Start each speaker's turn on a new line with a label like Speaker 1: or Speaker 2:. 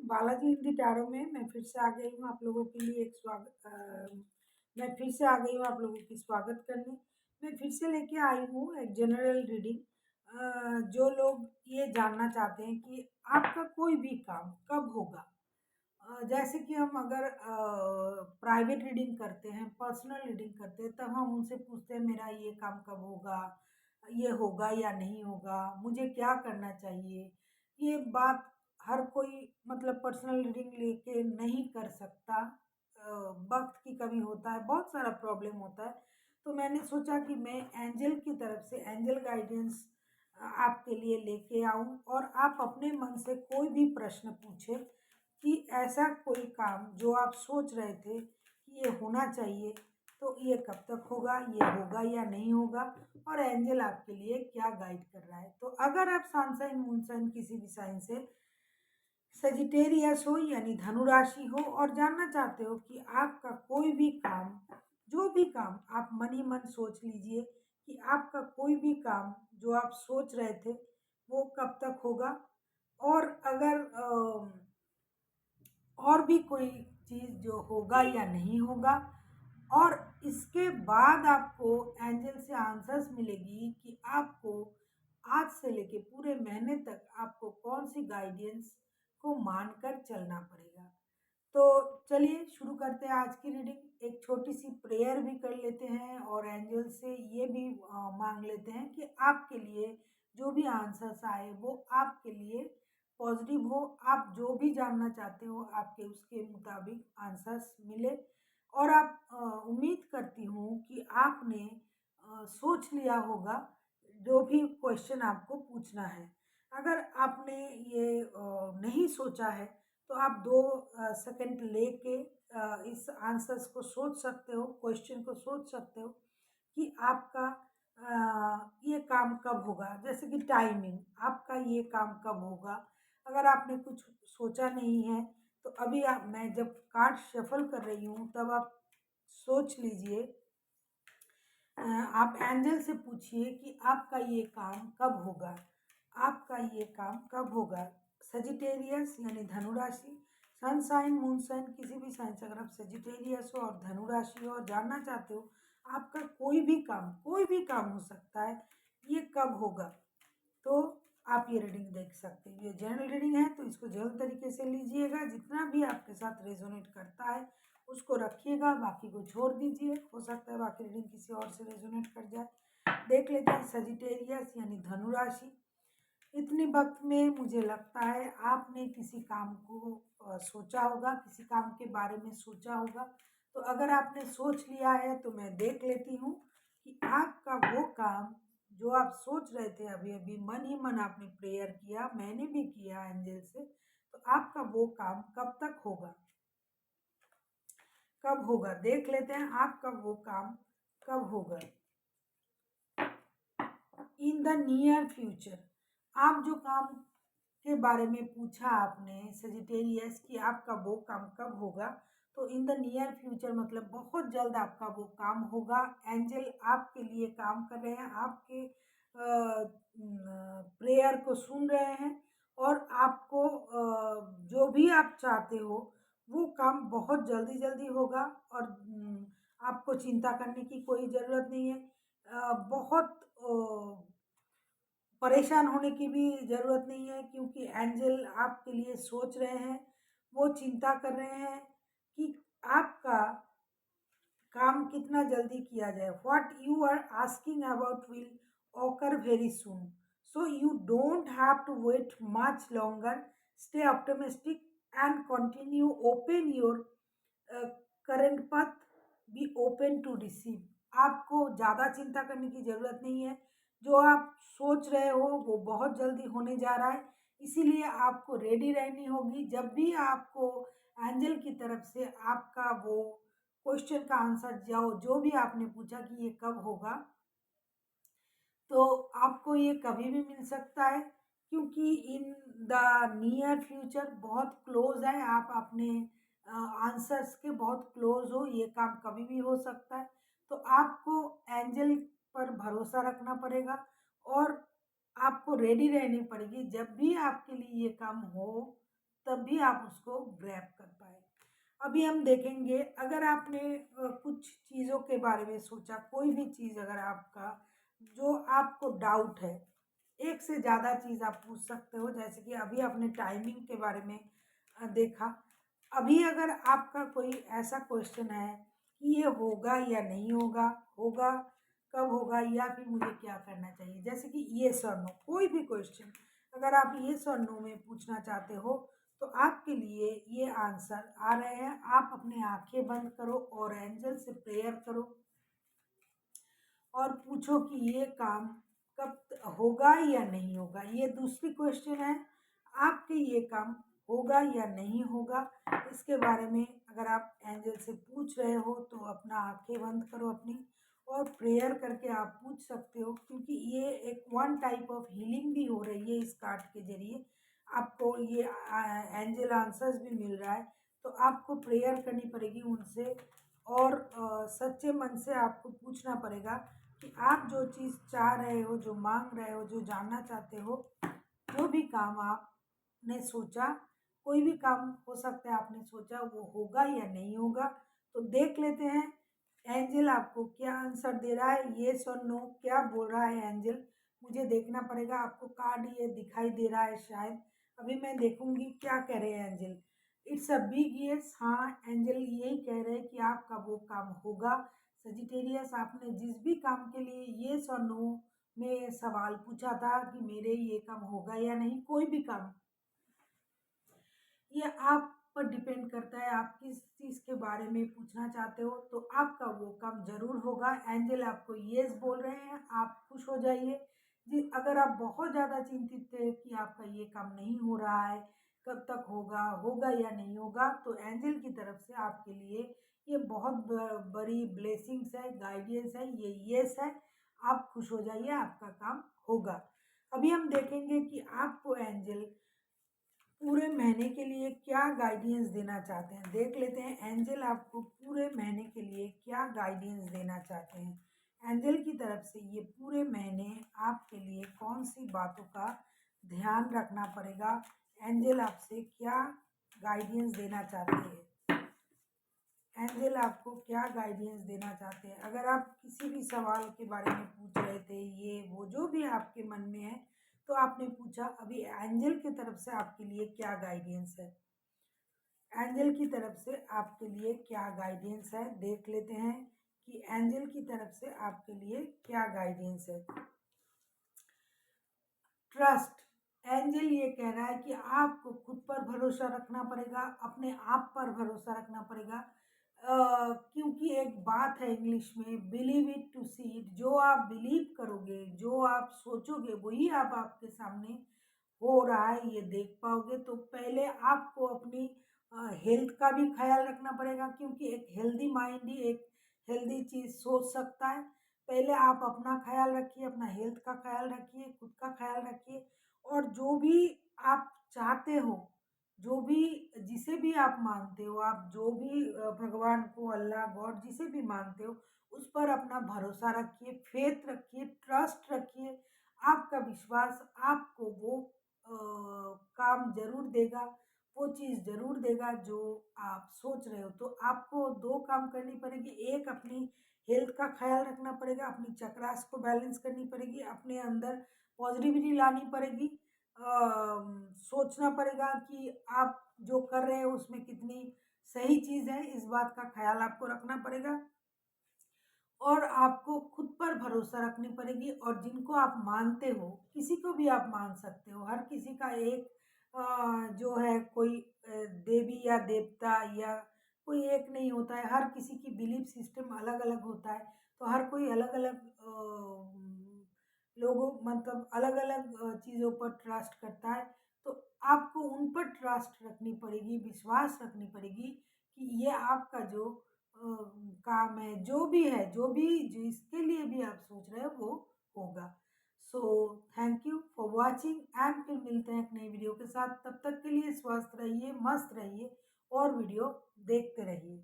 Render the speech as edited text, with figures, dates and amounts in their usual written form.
Speaker 1: Balaji Hindi tarot में मैं फिर से आ गई हूँ आप लोगों के लिए एक मैं फिर से आ गई हूँ आप लोगों की स्वागत करने। मैं फिर से लेके आई हूँ एक जनरल रीडिंग। जो लोग ये जानना चाहते हैं कि आपका कोई भी काम कब होगा। जैसे कि हम अगर प्राइवेट रीडिंग करते हैं, पर्सनल रीडिंग करते हैं, तब हम उनसे पूछते हैं मेरा ये काम कब होगा, ये होगा या नहीं होगा, मुझे क्या करना चाहिए। ये बात हर कोई मतलब पर्सनल रीडिंग लेके नहीं कर सकता। वक्त की कमी होता है, बहुत सारा प्रॉब्लम होता है। तो मैंने सोचा कि मैं एंजल की तरफ से एंजल गाइडेंस आपके लिए लेके आऊं और आप अपने मन से कोई भी प्रश्न पूछें कि ऐसा कोई काम जो आप सोच रहे थे कि ये होना चाहिए, तो ये कब तक होगा, ये होगा या नहीं होगा, और एंजल आपके लिए क्या गाइड कर रहा है। तो अगर आप सन साइन मून साइन किसी भी साइन से सजिटेरियस हो यानी धनु राशि हो और जानना चाहते हो कि आपका कोई भी काम, जो भी काम आप मन ही मन सोच लीजिए कि आपका कोई भी काम जो आप सोच रहे थे वो कब तक होगा। और अगर और भी कोई चीज़ जो होगा या नहीं होगा, और इसके बाद आपको एंजल से आंसर्स मिलेगी कि आपको आज से लेके पूरे महीने तक आपको कौन सी गाइडेंस को मानकर चलना पड़ेगा। तो चलिए शुरू करते हैं आज की रीडिंग। एक छोटी सी प्रेयर भी कर लेते हैं और एंजल से ये भी मांग लेते हैं कि आपके लिए जो भी आंसर्स आए वो आपके लिए पॉजिटिव हो। आप जो भी जानना चाहते हो आपके उसके मुताबिक आंसर्स मिले। और आप उम्मीद करती हूँ कि आपने सोच लिया होगा जो भी क्वेश्चन आपको पूछना है। अगर आपने ये नहीं सोचा है तो आप 2 सेकंड लेके इस आंसर्स को सोच सकते हो, क्वेश्चन को सोच सकते हो कि आपका ये काम कब होगा। जैसे कि टाइमिंग, आपका ये काम कब होगा। अगर आपने कुछ सोचा नहीं है तो अभी मैं जब कार्ड शफल कर रही हूँ तब आप सोच लीजिए। आप एंजल से पूछिए कि आपका ये काम कब होगा, आपका ये काम कब होगा। सजिटेरियस यानी धनु राशि, सन साइन मून साइन किसी भी साइन से अगर आप सजिटेरियस हो और धनु राशि हो और जानना चाहते हो आपका कोई भी काम हो सकता है, ये कब होगा, तो आप ये रीडिंग देख सकते हैं। ये जनरल रीडिंग है तो इसको जनरल तरीके से लीजिएगा, जितना भी आपके साथ रेजोनेट करता है उसको रखिएगा, बाकी को छोड़ दीजिए। हो सकता है बाकी रीडिंग किसी और से रेजोनेट कर जाए। देख लेते हैं सजिटेरियस यानी धनु राशि। इतने वक्त में मुझे लगता है आपने किसी काम को सोचा होगा, किसी काम के बारे में सोचा होगा। तो अगर आपने सोच लिया है तो मैं देख लेती हूँ कि आपका वो काम जो आप सोच रहे थे, अभी अभी मन ही मन आपने प्रेयर किया, मैंने भी किया एंजल से, तो आपका वो काम कब तक होगा, कब होगा। देख लेते हैं आपका वो काम कब होगा। इन द नियर फ्यूचर, आप जो काम के बारे में पूछा आपने सजिटेरियस कि आपका वो काम कब होगा, तो इन द नियर फ्यूचर मतलब बहुत जल्द आपका वो काम होगा। एंजल आपके लिए काम कर रहे हैं, आपके प्रेयर को सुन रहे हैं और आपको जो भी आप चाहते हो वो काम बहुत जल्दी जल्दी होगा। और आपको चिंता करने की कोई ज़रूरत नहीं है। बहुत परेशान होने की भी ज़रूरत नहीं है, क्योंकि एंजल आपके लिए सोच रहे हैं, वो चिंता कर रहे हैं कि आपका काम कितना जल्दी किया जाए। What you are asking about will occur very soon, so you don't have to wait much longer. Stay optimistic and continue open your uh, current path, be open to receive। आपको ज़्यादा चिंता करने की ज़रूरत नहीं है। जो आप सोच रहे हो वो बहुत जल्दी होने जा रहा है, इसीलिए आपको रेडी रहनी होगी। जब भी आपको एंजल की तरफ से आपका वो क्वेश्चन का आंसर जो भी आपने पूछा कि ये कब होगा, तो आपको ये कभी भी मिल सकता है, क्योंकि इन द नियर फ्यूचर बहुत क्लोज है। आप अपने आंसर्स के बहुत क्लोज हो, ये काम कभी भी हो सकता है। तो आपको एंजल पर भरोसा रखना पड़ेगा और आपको रेडी रहनी पड़ेगी। जब भी आपके लिए ये काम हो तब भी आप उसको ग्रैब कर पाए। अभी हम देखेंगे, अगर आपने कुछ चीज़ों के बारे में सोचा, कोई भी चीज़ अगर आपका जो आपको डाउट है, एक से ज़्यादा चीज़ आप पूछ सकते हो। जैसे कि अभी आपने टाइमिंग के बारे में देखा। अभी अगर आपका कोई ऐसा क्वेश्चन है कि ये होगा या नहीं होगा, होगा कब होगा, या फिर मुझे क्या करना चाहिए, जैसे कि येस और नो, कोई भी क्वेश्चन अगर आप येस और नो में पूछना चाहते हो, तो आपके लिए ये आंसर आ रहे हैं। आप अपनी आंखें बंद करो और एंजल से प्रेयर करो और पूछो कि ये काम कब होगा या नहीं होगा। ये दूसरी क्वेश्चन है, आपके ये काम होगा या नहीं होगा, इसके बारे में अगर आप एंजल से पूछ रहे हो तो अपना आंखें बंद करो अपनी, और प्रेयर करके आप पूछ सकते हो, क्योंकि ये एक वन टाइप ऑफ हीलिंग भी हो रही है इस कार्ड के जरिए। आपको ये एंजल आंसर्स भी मिल रहा है, तो आपको प्रेयर करनी पड़ेगी उनसे, और सच्चे मन से आपको पूछना पड़ेगा कि आप जो चीज़ चाह रहे हो, जो मांग रहे हो, जो जानना चाहते हो, जो भी काम आपने सोचा, कोई भी काम हो सकता है आपने सोचा, वो होगा या नहीं होगा। तो देख लेते हैं एंजल आपको क्या आंसर दे रहा है, येस और नो क्या बोल रहा है एंजल। मुझे देखना पड़ेगा, आपको कार्ड ये दिखाई दे रहा है शायद। अभी मैं देखूंगी क्या कह रहे हैं angel. It's a big yes, हाँ एंजल यही कह रहे हैं कि आपका वो काम होगा। सजिटेरियस, आपने जिस भी काम के लिए येस और नो में सवाल पूछा था कि मेरे ये काम होगा या नहीं, कोई भी काम, ये आप पर डिपेंड करता है आप किस चीज़ के बारे में पूछना चाहते हो, तो आपका वो काम ज़रूर होगा। एंजल आपको येस बोल रहे हैं, आप खुश हो जाइए। जी, अगर आप बहुत ज़्यादा चिंतित थे कि आपका ये काम नहीं हो रहा है, कब तक होगा, होगा या नहीं होगा, तो एंजल की तरफ से आपके लिए ये बहुत बड़ी ब्लेसिंग्स है, गाइडेंस है, ये येस है। आप खुश हो जाइए, आपका काम होगा। अभी हम देखेंगे कि आपको एंजल पूरे महीने के लिए क्या गाइडेंस देना चाहते हैं। देख लेते हैं एंजल आपको पूरे महीने के लिए क्या गाइडेंस देना चाहते हैं। एंजल की तरफ से ये पूरे महीने आपके लिए कौन सी बातों का ध्यान रखना पड़ेगा, एंजल आपसे क्या गाइडेंस देना चाहते हैं। एंजल आपको क्या गाइडेंस देना चाहते हैं। अगर आप किसी भी सवाल के बारे में पूछ रहे थे, ये वो जो भी आपके मन में है, तो आपने पूछा, अभी एंजल की तरफ से आपके लिए क्या गाइडेंस है। एंजल की तरफ से आपके लिए क्या गाइडेंस है, देख लेते हैं कि एंजल की तरफ से आपके लिए क्या गाइडेंस है। ट्रस्ट, एंजल ये कह रहा है कि आपको खुद पर भरोसा रखना पड़ेगा, अपने आप पर भरोसा रखना पड़ेगा। क्योंकि एक बात है इंग्लिश में, believe it to see it, जो आप बिलीव करोगे, जो आप सोचोगे, वही आप आपके सामने हो रहा है, ये देख पाओगे। तो पहले आपको अपनी हेल्थ का भी ख्याल रखना पड़ेगा, क्योंकि एक हेल्दी माइंड ही एक हेल्दी चीज़ सोच सकता है। पहले आप अपना ख्याल रखिए, अपना हेल्थ का ख्याल रखिए, खुद का ख्याल रखिए, और जो भी आप चाहते हो, जो भी, जिसे भी आप मानते हो, आप जो भी भगवान को, अल्लाह, गॉड, जिसे भी मानते हो, उस पर अपना भरोसा रखिए, फेथ रखिए, ट्रस्ट रखिए। आपका विश्वास आपको वो काम ज़रूर देगा, वो चीज़ ज़रूर देगा जो आप सोच रहे हो। तो आपको 2 काम करनी पड़ेगी, एक अपनी हेल्थ का ख्याल रखना पड़ेगा, अपनी चक्रास को बैलेंस करनी पड़ेगी, अपने अंदर पॉजिटिविटी लानी पड़ेगी। सोचना पड़ेगा कि आप जो कर रहे हो उसमें कितनी सही चीज़ है, इस बात का ख्याल आपको रखना पड़ेगा। और आपको खुद पर भरोसा रखनी पड़ेगी, और जिनको आप मानते हो, किसी को भी आप मान सकते हो, हर किसी का एक जो है कोई देवी या देवता या कोई एक नहीं होता है, हर किसी की बिलीफ सिस्टम अलग अलग होता है। तो हर कोई अलग अलग लोगों, मतलब अलग अलग चीज़ों पर ट्रस्ट करता है। तो आपको उन पर ट्रस्ट रखनी पड़ेगी, विश्वास रखनी पड़ेगी कि ये आपका जो काम है, जो भी है, जो भी जिसके लिए भी आप सोच रहे हो, वो होगा। So thank you for watching, and फिर मिलते हैं एक नई वीडियो के साथ। तब तक के लिए स्वस्थ रहिए, मस्त रहिए, और वीडियो देखते रहिए।